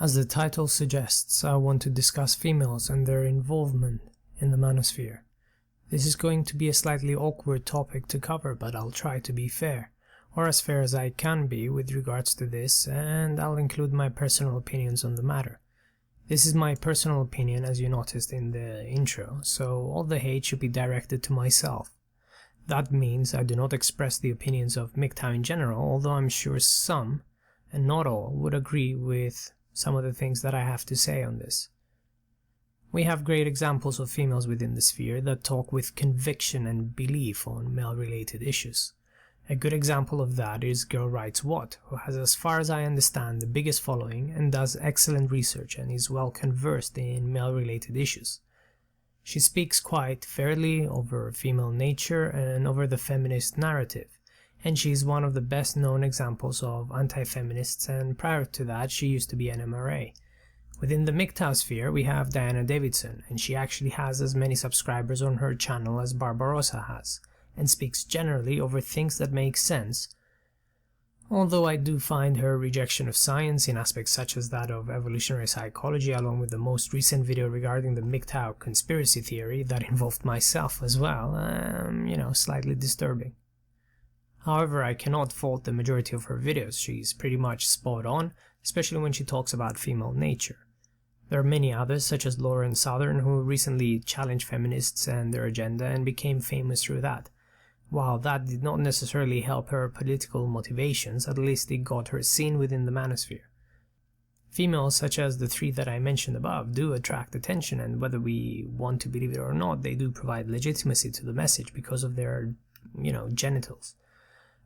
As the title suggests, I want to discuss females and their involvement in the manosphere. This is going to be a slightly awkward topic to cover, but I'll try to be fair, or as fair as I can be with regards to this, and I'll include my personal opinions on the matter. This is my personal opinion, as you noticed in the intro, so all the hate should be directed to myself. That means I do not express the opinions of MGTOW in general, although I'm sure some, and not all, would agree with some of the things that I have to say on this. We have great examples of females within the sphere that talk with conviction and belief on male-related issues. A good example of that is Girl Writes What, who has, as far as I understand, the biggest following and does excellent research and is well conversed in male-related issues. She speaks quite fairly over female nature and over the feminist narrative, and she is one of the best known examples of anti-feminists, and prior to that she used to be an MRA. Within the MGTOW sphere we have Diana Davidson, and she actually has as many subscribers on her channel as Barbarossa has, and speaks generally over things that make sense, although I do find her rejection of science in aspects such as that of evolutionary psychology, along with the most recent video regarding the MGTOW conspiracy theory that involved myself as well, slightly disturbing. However, I cannot fault the majority of her videos. She's pretty much spot on, especially when she talks about female nature. There are many others, such as Lauren Southern, who recently challenged feminists and their agenda and became famous through that. While that did not necessarily help her political motivations, at least it got her seen within the manosphere. Females such as the three that I mentioned above do attract attention, and whether we want to believe it or not, they do provide legitimacy to the message because of their, genitals.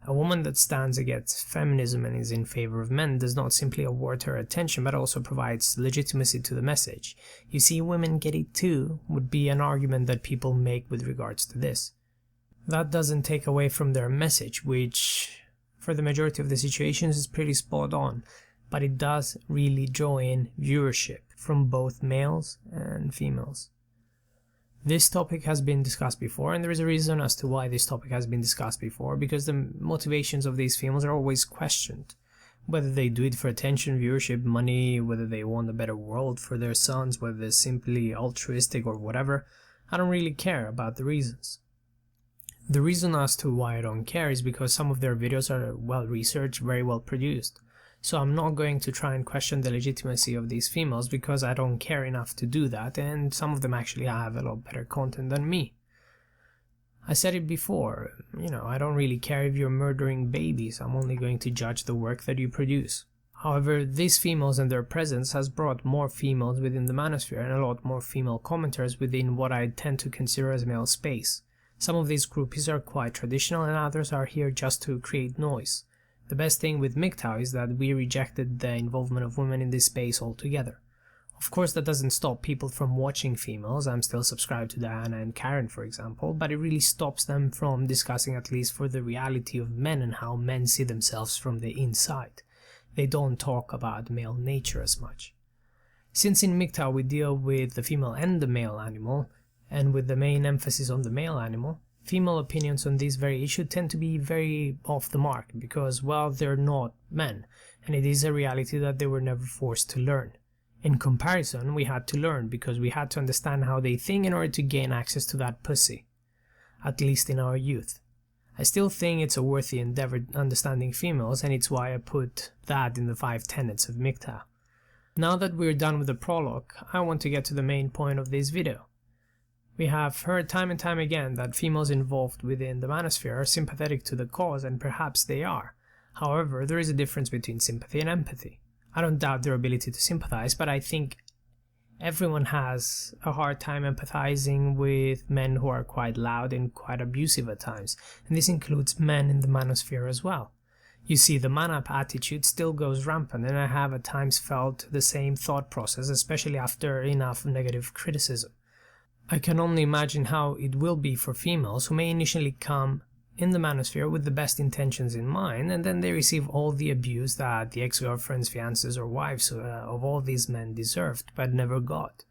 A woman that stands against feminism and is in favor of men does not simply award her attention, but also provides legitimacy to the message. You see, women get it too, would be an argument that people make with regards to this. That doesn't take away from their message, which, for the majority of the situations, is pretty spot on, but it does really draw in viewership from both males and females. This topic has been discussed before, and there is a reason as to why this topic has been discussed before, because the motivations of these females are always questioned. Whether they do it for attention, viewership, money, whether they want a better world for their sons, whether they're simply altruistic or whatever, I don't really care about the reasons. The reason as to why I don't care is because some of their videos are well researched, very well produced. So I'm not going to try and question the legitimacy of these females because I don't care enough to do that, and some of them actually have a lot better content than me. I said it before, I don't really care if you're murdering babies, I'm only going to judge the work that you produce. However, these females and their presence has brought more females within the manosphere and a lot more female commenters within what I tend to consider as male space. Some of these groupies are quite traditional and others are here just to create noise. The best thing with MGTOW is that we rejected the involvement of women in this space altogether. Of course, that doesn't stop people from watching females. I'm still subscribed to Diana and Karen, for example, but it really stops them from discussing, at least for the reality of men and how men see themselves from the inside. They don't talk about male nature as much. Since in MGTOW we deal with the female and the male animal, and with the main emphasis on the male animal, female opinions on this very issue tend to be very off the mark because, well, they're not men, and it is a reality that they were never forced to learn. In comparison, we had to learn because we had to understand how they think in order to gain access to that pussy, at least in our youth. I still think it's a worthy endeavor understanding females, and it's why I put that in the 5 tenets of MGTOW. Now that we're done with the prologue, I want to get to the main point of this video. We have heard time and time again that females involved within the manosphere are sympathetic to the cause, and perhaps they are. However, there is a difference between sympathy and empathy. I don't doubt their ability to sympathize, but I think everyone has a hard time empathizing with men who are quite loud and quite abusive at times, and this includes men in the manosphere as well. You see, the man-up attitude still goes rampant, and I have at times felt the same thought process, especially after enough negative criticism. I can only imagine how it will be for females who may initially come in the manosphere with the best intentions in mind, and then they receive all the abuse that the ex-girlfriends, fiancés or wives of all these men deserved but never got.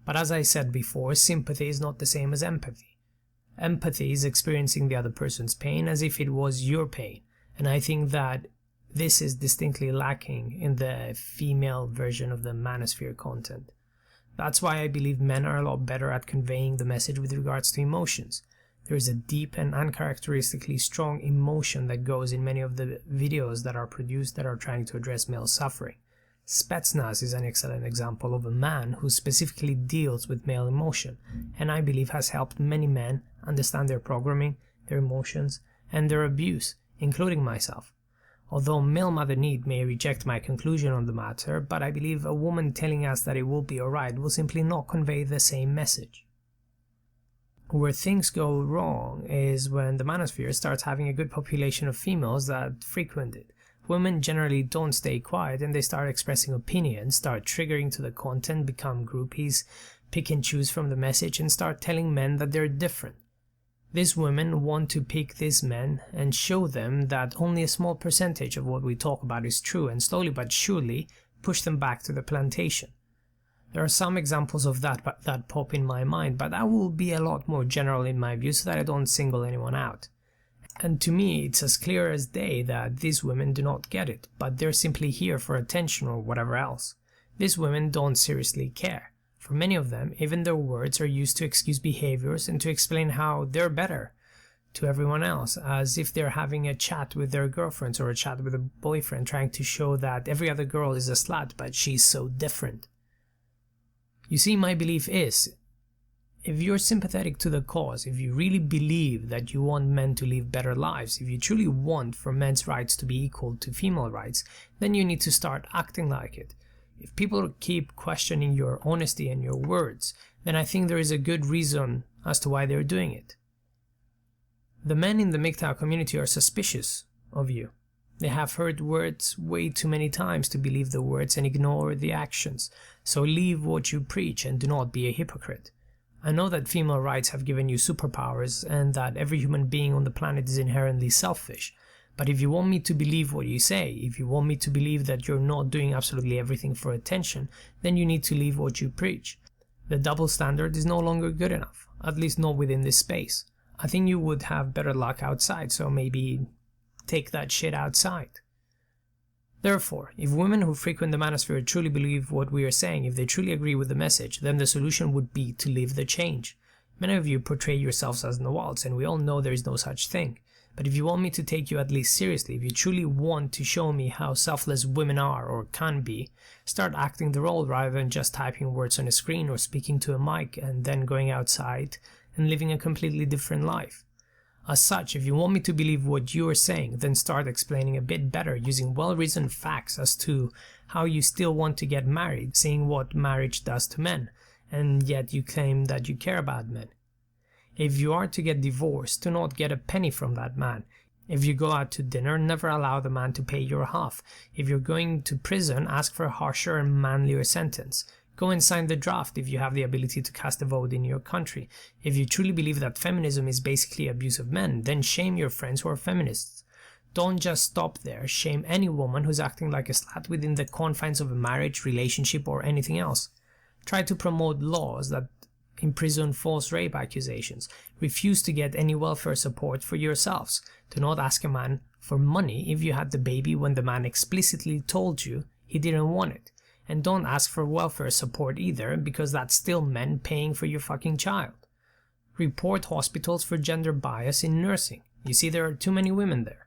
But as I said before, sympathy is not the same as empathy. Empathy is experiencing the other person's pain as if it was your pain, and I think that this is distinctly lacking in the female version of the manosphere content. That's why I believe men are a lot better at conveying the message with regards to emotions. There is a deep and uncharacteristically strong emotion that goes in many of the videos that are produced that are trying to address male suffering. Spetsnaz is an excellent example of a man who specifically deals with male emotion, and I believe has helped many men understand their programming, their emotions, and their abuse, including myself. Although male Mother Need may reject my conclusion on the matter, but I believe a woman telling us that it will be alright will simply not convey the same message. Where things go wrong is when the manosphere starts having a good population of females that frequent it. Women generally don't stay quiet and they start expressing opinions, start triggering to the content, become groupies, pick and choose from the message, and start telling men that they're different. These women want to pick these men and show them that only a small percentage of what we talk about is true, and slowly but surely push them back to the plantation. There are some examples of that pop in my mind, but that will be a lot more general in my view so that I don't single anyone out. And to me, it's as clear as day that these women do not get it, but they're simply here for attention or whatever else. These women don't seriously care. For many of them, even their words are used to excuse behaviors and to explain how they're better to everyone else, as if they're having a chat with their girlfriends or a chat with a boyfriend, trying to show that every other girl is a slut, but she's so different. You see, my belief is, if you're sympathetic to the cause, if you really believe that you want men to live better lives, if you truly want for men's rights to be equal to female rights, then you need to start acting like it. If people keep questioning your honesty and your words, then I think there is a good reason as to why they're doing it. The men in the MGTOW community are suspicious of you. They have heard words way too many times to believe the words and ignore the actions. So leave what you preach and do not be a hypocrite. I know that female rights have given you superpowers and that every human being on the planet is inherently selfish. But if you want me to believe what you say, if you want me to believe that you're not doing absolutely everything for attention, then you need to leave what you preach. The double standard is no longer good enough, at least not within this space. I think you would have better luck outside, so maybe take that shit outside. Therefore, if women who frequent the manosphere truly believe what we are saying, if they truly agree with the message, then the solution would be to live the change. Many of you portray yourselves as Nawals, and we all know there is no such thing. But if you want me to take you at least seriously, if you truly want to show me how selfless women are or can be, start acting the role rather than just typing words on a screen or speaking to a mic and then going outside and living a completely different life. As such, if you want me to believe what you are saying, then start explaining a bit better using well-reasoned facts as to how you still want to get married, seeing what marriage does to men, and yet you claim that you care about men. If you are to get divorced, do not get a penny from that man. If you go out to dinner, never allow the man to pay your half. If you're going to prison, ask for a harsher and manlier sentence. Go and sign the draft if you have the ability to cast a vote in your country. If you truly believe that feminism is basically abuse of men, then shame your friends who are feminists. Don't just stop there. Shame any woman who's acting like a slut within the confines of a marriage, relationship, or anything else. Try to promote laws that imprison false rape accusations. Refuse to get any welfare support for yourselves. Do not ask a man for money if you had the baby when the man explicitly told you he didn't want it. And don't ask for welfare support either, because that's still men paying for your fucking child. Report hospitals for gender bias in nursing. You see, there are too many women there.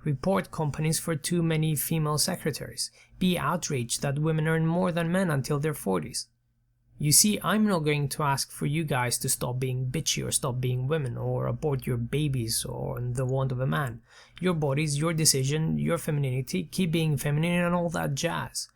Report companies for too many female secretaries. Be outraged that women earn more than men until their 40s. You see, I'm not going to ask for you guys to stop being bitchy or stop being women or abort your babies or the want of a man. Your bodies, your decision, your femininity, keep being feminine and all that jazz.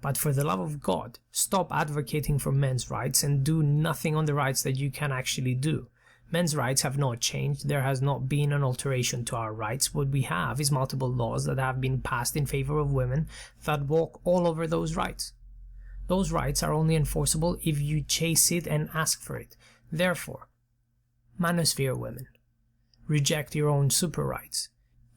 But for the love of God, stop advocating for men's rights and do nothing on the rights that you can actually do. Men's rights have not changed. There has not been an alteration to our rights. What we have is multiple laws that have been passed in favor of women that walk all over those rights. Those rights are only enforceable if you chase it and ask for it. Therefore, manosphere women, reject your own super rights.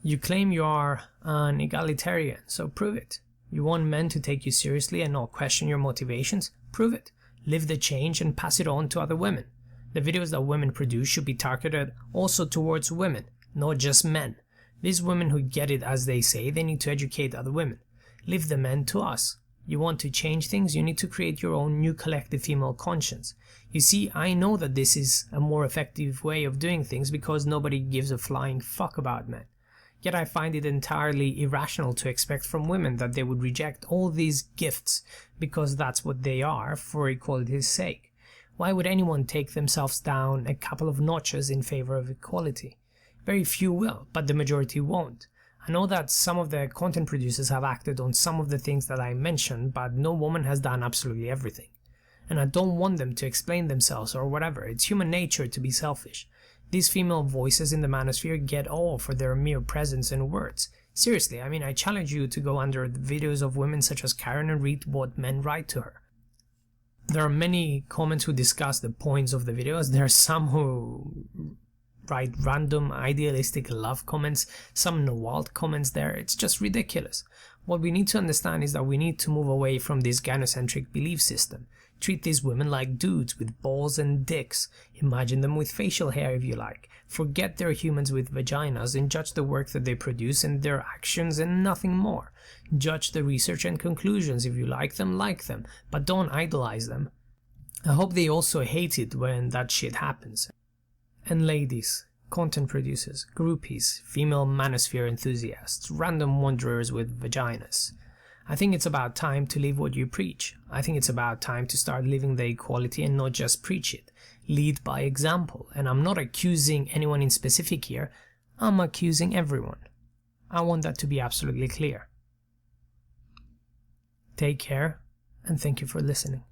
You claim you are an egalitarian, so prove it. You want men to take you seriously and not question your motivations? Prove it. Live the change and pass it on to other women. The videos that women produce should be targeted also towards women, not just men. These women who get it as they say, they need to educate other women. Leave the men to us. You want to change things, you need to create your own new collective female conscience. You see, I know that this is a more effective way of doing things because nobody gives a flying fuck about men. Yet I find it entirely irrational to expect from women that they would reject all these gifts because that's what they are for equality's sake. Why would anyone take themselves down a couple of notches in favor of equality? Very few will, but the majority won't. I know that some of the content producers have acted on some of the things that I mentioned, but no woman has done absolutely everything. And I don't want them to explain themselves or whatever. It's human nature to be selfish. These female voices in the manosphere get all for their mere presence and words. Seriously, I mean, I challenge you to go under the videos of women such as Karen and read what men write to her. There are many comments who discuss the points of the videos. There are some who write random idealistic love comments, some Nawalt comments there. It's just ridiculous. What we need to understand is that we need to move away from this gynocentric belief system. Treat these women like dudes with balls and dicks. Imagine them with facial hair if you like. Forget they're humans with vaginas and judge the work that they produce and their actions and nothing more. Judge the research and conclusions. If you like them, but don't idolize them. I hope they also hate it when that shit happens. And ladies, content producers, groupies, female manosphere enthusiasts, random wanderers with vaginas. I think it's about time to live what you preach. I think it's about time to start living the equality and not just preach it. Lead by example. And I'm not accusing anyone in specific here, I'm accusing everyone. I want that to be absolutely clear. Take care, and thank you for listening.